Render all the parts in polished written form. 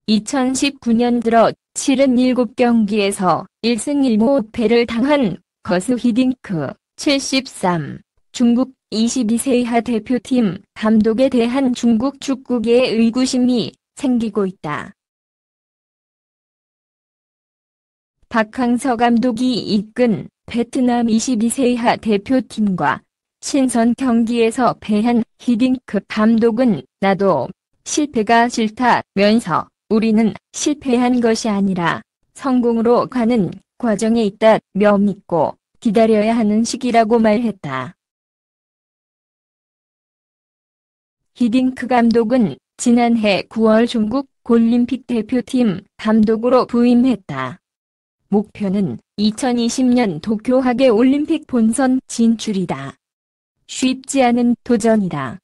2019년 들어 77경기에서 1승 1무패를 당한 거스 히딩크, 73, 중국 22세 이하 대표팀 감독에 대한 중국 축구계의 의구심이 생기고 있다. 박항서 감독이 이끈 베트남 22세 이하 대표팀과 친선 경기에서 패한 히딩크 감독은 나도 실패가 싫다면서 우리는 실패한 것이 아니라 성공으로 가는 과정에 있다며 믿고 기다려야 하는 시기라고 말했다. 히딩크 감독은 지난해 9월 중국 올림픽 대표팀 감독으로 부임했다. 목표는 2020년 도쿄 하계 올림픽 본선 진출이다. 쉽지 않은 도전이다.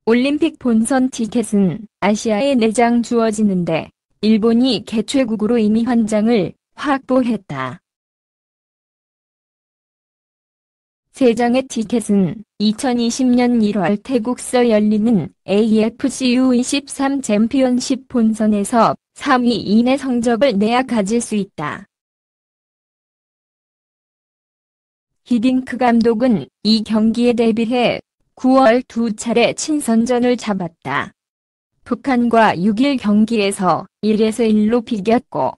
올림픽 본선 티켓은 아시아에 4장 주어지는데 일본이 개최국으로 이미 한 장을 확보했다. 3장의 티켓은 2020년 1월 태국서 열리는 AFC U23 챔피언십 본선에서 3위 이내 성적을 내야 가질 수 있다. 히딩크 감독은 이 경기에 대비해 9월 2차례 친선전을 잡았다. 북한과 6일 경기에서 1에서 1로 비겼고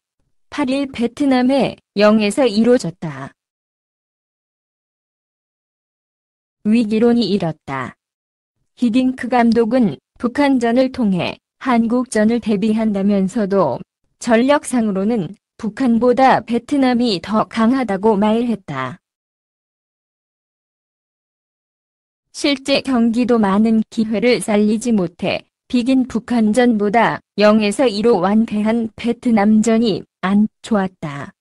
8일 베트남에 0에서 2로 졌다. 위기론이 일었다. 히딩크 감독은 북한전을 통해 한국전을 대비한다면서도 전력상으로는 북한보다 베트남이 더 강하다고 말했다. 실제 경기도 많은 기회를 살리지 못해 비긴 북한전보다 0에서 2로 완패한 베트남전이 안 좋았다.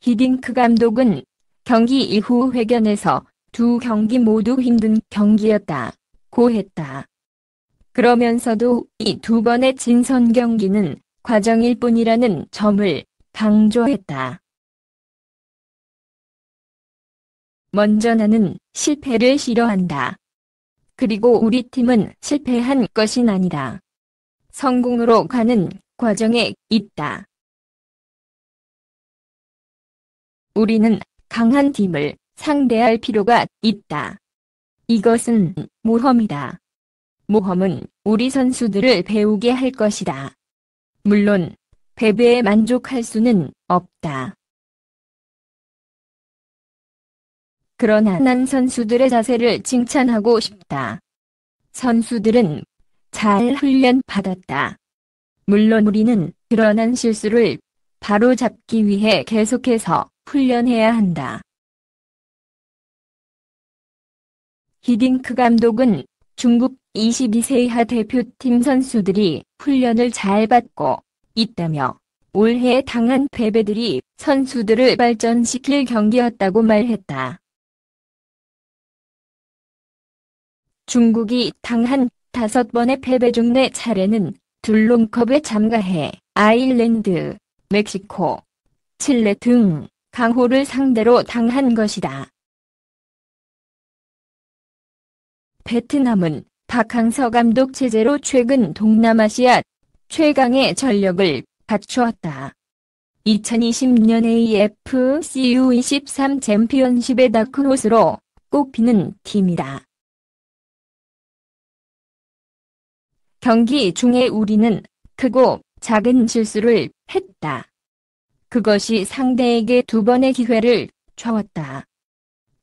히딩크 감독은 경기 이후 회견에서 두 경기 모두 힘든 경기였다고 했다. 그러면서도 이 두 번의 친선 경기는 과정일 뿐이라는 점을 강조했다. 먼저 나는 실패를 싫어한다. 그리고 우리 팀은 실패한 것이 아니라 성공으로 가는 과정에 있다. 우리는 강한 팀을 상대할 필요가 있다. 이것은 모험이다. 모험은 우리 선수들을 배우게 할 것이다. 물론 패배에 만족할 수는 없다. 그러나 난 선수들의 자세를 칭찬하고 싶다. 선수들은 잘 훈련받았다. 물론 우리는 드러난 실수를 바로잡기 위해 계속해서 훈련해야 한다. 히딩크 감독은 중국 22세 이하 대표팀 선수들이 훈련을 잘 받고 있다며 올해 당한 패배들이 선수들을 발전시킬 경기였다고 말했다. 중국이 당한 5번의 패배 중 4차례는 둘롱컵에 참가해 아일랜드, 멕시코, 칠레 등 강호를 상대로 당한 것이다. 베트남은 박항서 감독 체제로 최근 동남아시아 최강의 전력을 갖추었다. 2020년 AFC U23 챔피언십의 다크호스로 꼽히는 팀이다. 경기 중에 우리는 크고 작은 실수를 했다. 그것이 상대에게 2번의 기회를 줘왔다.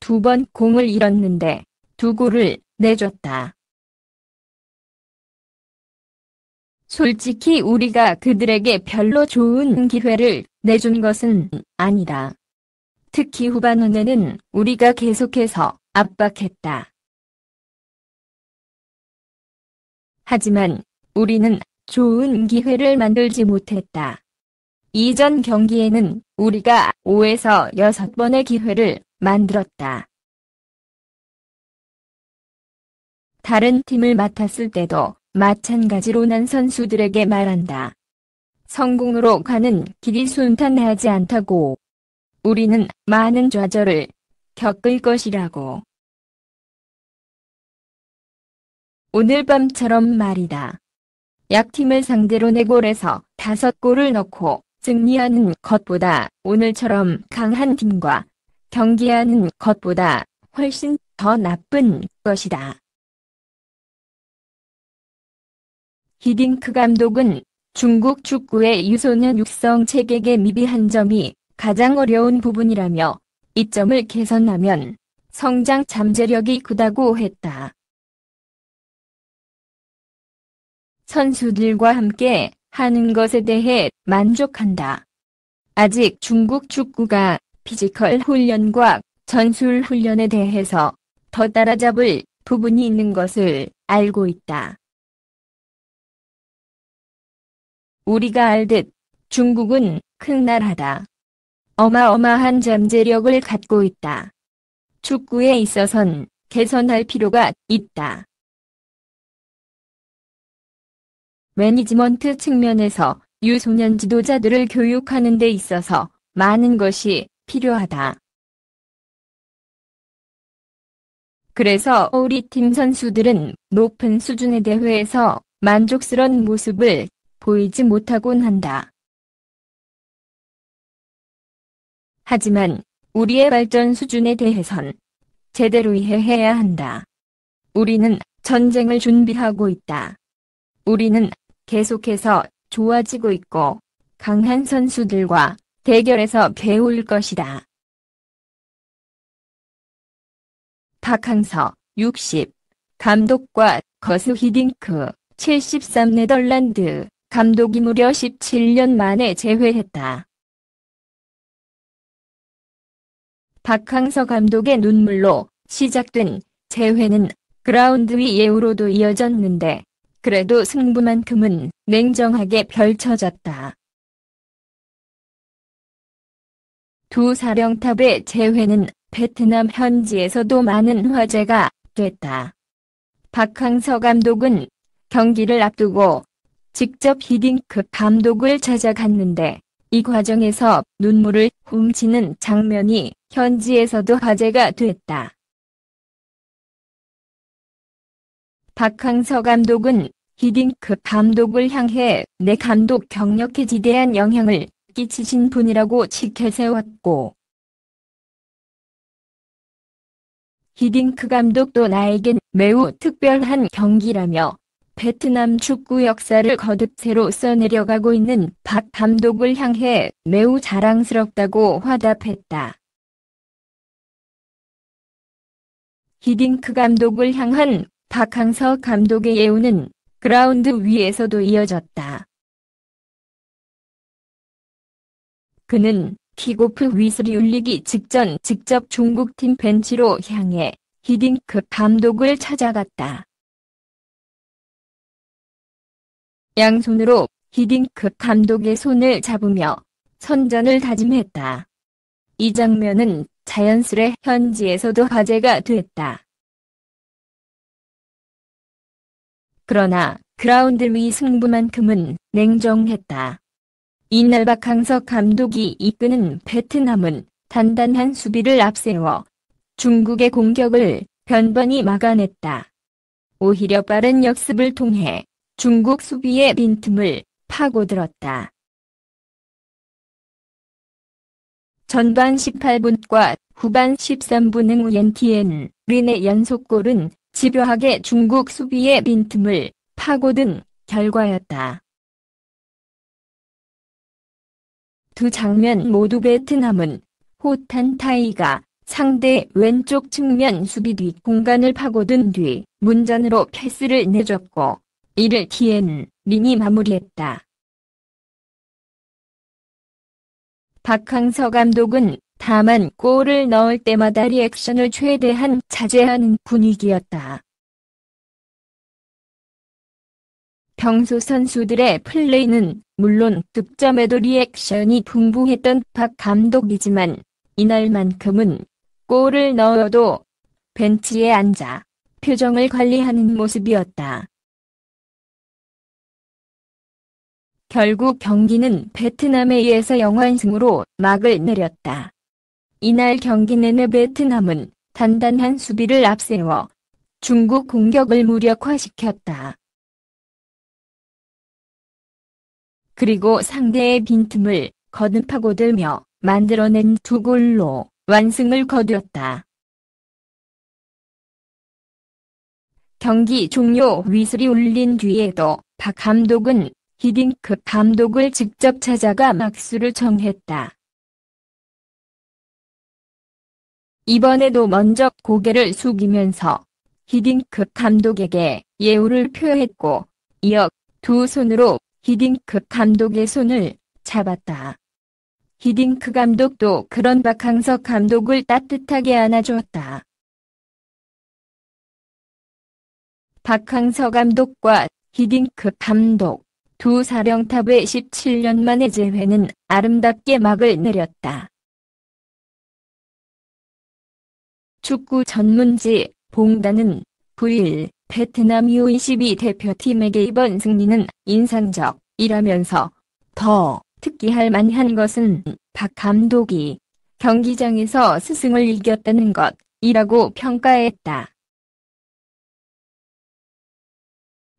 2번 공을 잃었는데 2골을 내줬다. 솔직히 우리가 그들에게 별로 좋은 기회를 내준 것은 아니다. 특히 후반전에는 우리가 계속해서 압박했다. 하지만 우리는 좋은 기회를 만들지 못했다. 이전 경기에는 우리가 5에서 6번의 기회를 만들었다. 다른 팀을 맡았을 때도 마찬가지로 난 선수들에게 말한다. 성공으로 가는 길이 순탄하지 않다고. 우리는 많은 좌절을 겪을 것이라고. 오늘 밤처럼 말이다. 약팀을 상대로 4골에서 5골을 넣고 승리하는 것보다 오늘처럼 강한 팀과 경기하는 것보다 훨씬 더 나쁜 것이다. 히딩크 감독은 중국 축구의 유소년 육성 체계의 미비한 점이 가장 어려운 부분이라며 이 점을 개선하면 성장 잠재력이 크다고 했다. 선수들과 함께 하는 것에 대해 만족한다. 아직 중국 축구가 피지컬 훈련과 전술 훈련에 대해서 더 따라잡을 부분이 있는 것을 알고 있다. 우리가 알듯 중국은 큰 나라다. 어마어마한 잠재력을 갖고 있다. 축구에 있어선 개선할 필요가 있다. 매니지먼트 측면에서 유소년 지도자들을 교육하는 데 있어서 많은 것이 필요하다. 그래서 우리 팀 선수들은 높은 수준의 대회에서 만족스러운 모습을 보이지 못하곤 한다. 하지만 우리의 발전 수준에 대해선 제대로 이해해야 한다. 우리는 전쟁을 준비하고 있다. 우리는 계속해서 좋아지고 있고 강한 선수들과 대결에서 배울 것이다. 박항서 60, 감독과 거스 히딩크 73 네덜란드 감독이 무려 17년 만에 재회했다. 박항서 감독의 눈물로 시작된 재회는 그라운드 위 예우로도 이어졌는데 그래도 승부만큼은 냉정하게 펼쳐졌다. 두 사령탑의 재회는 베트남 현지에서도 많은 화제가 됐다. 박항서 감독은 경기를 앞두고 직접 히딩크 감독을 찾아갔는데 이 과정에서 눈물을 훔치는 장면이 현지에서도 화제가 됐다. 박항서 감독은 히딩크 감독을 향해 내 감독 경력에 지대한 영향을 끼치신 분이라고 치켜세웠고 히딩크 감독도 나에겐 매우 특별한 경기라며 베트남 축구 역사를 거듭 새로 써내려가고 있는 박 감독을 향해 매우 자랑스럽다고 화답했다. 히딩크 감독을 향한 박항서 감독의 예우는 그라운드 위에서도 이어졌다. 그는 킥오프 휘슬이 울리기 직전 직접 중국팀 벤치로 향해 히딩크 감독을 찾아갔다. 양손으로 히딩크 감독의 손을 잡으며 선전을 다짐했다. 이 장면은 자연스레 현지에서도 화제가 됐다. 그러나 그라운드 위 승부만큼은 냉정했다. 이날 박항서 감독이 이끄는 베트남은 단단한 수비를 앞세워 중국의 공격을 번번이 막아냈다. 오히려 빠른 역습을 통해 중국 수비의 빈틈을 파고들었다. 전반 18분과 후반 13분 우옌티엔 린의 연속골은 집요하게 중국 수비의 빈틈을 파고든 결과였다. 두 장면 모두 베트남은 호탄 타이가 상대 왼쪽 측면 수비 뒷 공간을 파고든 뒤 문전으로 패스를 내줬고 이를 티엔 린이 마무리했다. 박항서 감독은 다만 골을 넣을 때마다 리액션을 최대한 자제하는 분위기였다. 평소 선수들의 플레이는 물론 득점에도 리액션이 풍부했던 박 감독이지만 이날만큼은 골을 넣어도 벤치에 앉아 표정을 관리하는 모습이었다. 결국 경기는 베트남에 의해서 영원승으로 막을 내렸다. 이날 경기 내내 베트남은 단단한 수비를 앞세워 중국 공격을 무력화시켰다. 그리고 상대의 빈틈을 거듭 파고들며 만들어낸 두 골로 완승을 거두었다. 경기 종료 휘슬이 울린 뒤에도 박 감독은 히딩크 감독을 직접 찾아가 막수를 청했다. 이번에도 먼저 고개를 숙이면서 히딩크 감독에게 예우를 표했고, 이어 두 손으로 히딩크 감독의 손을 잡았다. 히딩크 감독도 그런 박항서 감독을 따뜻하게 안아주었다. 박항서 감독과 히딩크 감독, 두 사령탑의 17년 만의 재회는 아름답게 막을 내렸다. 축구 전문지 봉단은 9일 베트남 U22 대표팀에게 이번 승리는 인상적이라면서 더 특기할 만한 것은 박 감독이 경기장에서 스승을 이겼다는 것이라고 평가했다.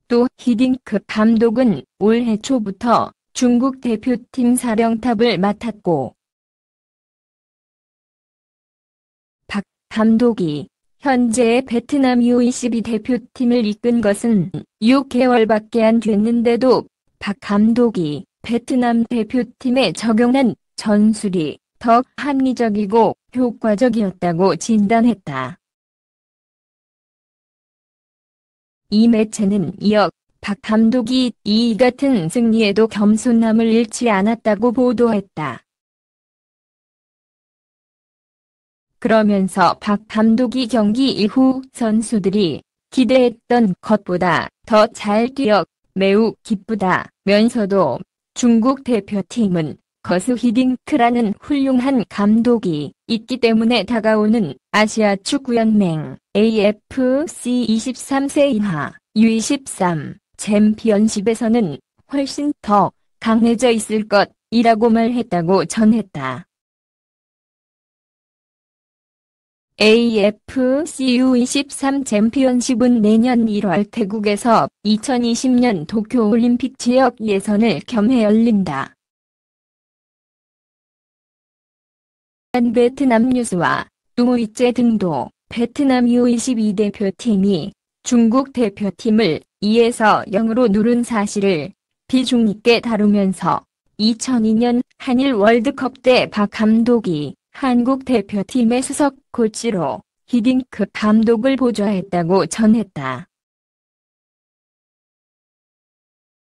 또 히딩크 감독은 올해 초부터 중국 대표팀 사령탑을 맡았고, 박 감독이 현재 베트남 U22 대표팀을 이끈 것은 6개월밖에 안 됐는데도 박 감독이 베트남 대표팀에 적용한 전술이 더 합리적이고 효과적이었다고 진단했다. 이 매체는 이어 박 감독이 이 같은 승리에도 겸손함을 잃지 않았다고 보도했다. 그러면서 박 감독이 경기 이후 선수들이 기대했던 것보다 더 잘 뛰어 매우 기쁘다면서도 중국 대표팀은 거스 히딩크라는 훌륭한 감독이 있기 때문에 다가오는 아시아 축구연맹 AFC 23세 이하 U23 챔피언십에서는 훨씬 더 강해져 있을 것이라고 말했다고 전했다. AFC U23 챔피언십은 내년 1월 태국에서 2020년 도쿄올림픽 지역 예선을 겸해 열린다. 베트남 뉴스와 뚜무이째 등도 베트남 U22 대표팀이 중국 대표팀을 2에서 0으로 누른 사실을 비중 있게 다루면서 2002년 한일 월드컵 때 박 감독이 한국 대표팀의 수석 코치로 히딩크 감독을 보좌했다고 전했다.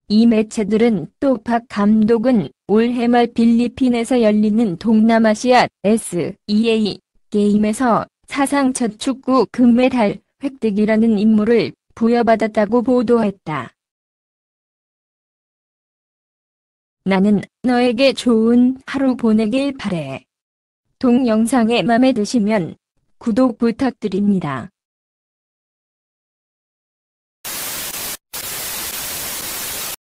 이 매체들은 또 박 감독은 올해 말 필리핀에서 열리는 동남아시아 SEA 게임에서 사상 첫 축구 금메달 획득이라는 임무를 부여받았다고 보도했다. 나는 너에게 좋은 하루 보내길 바래. 동영상에 맘에 드시면 구독 부탁드립니다.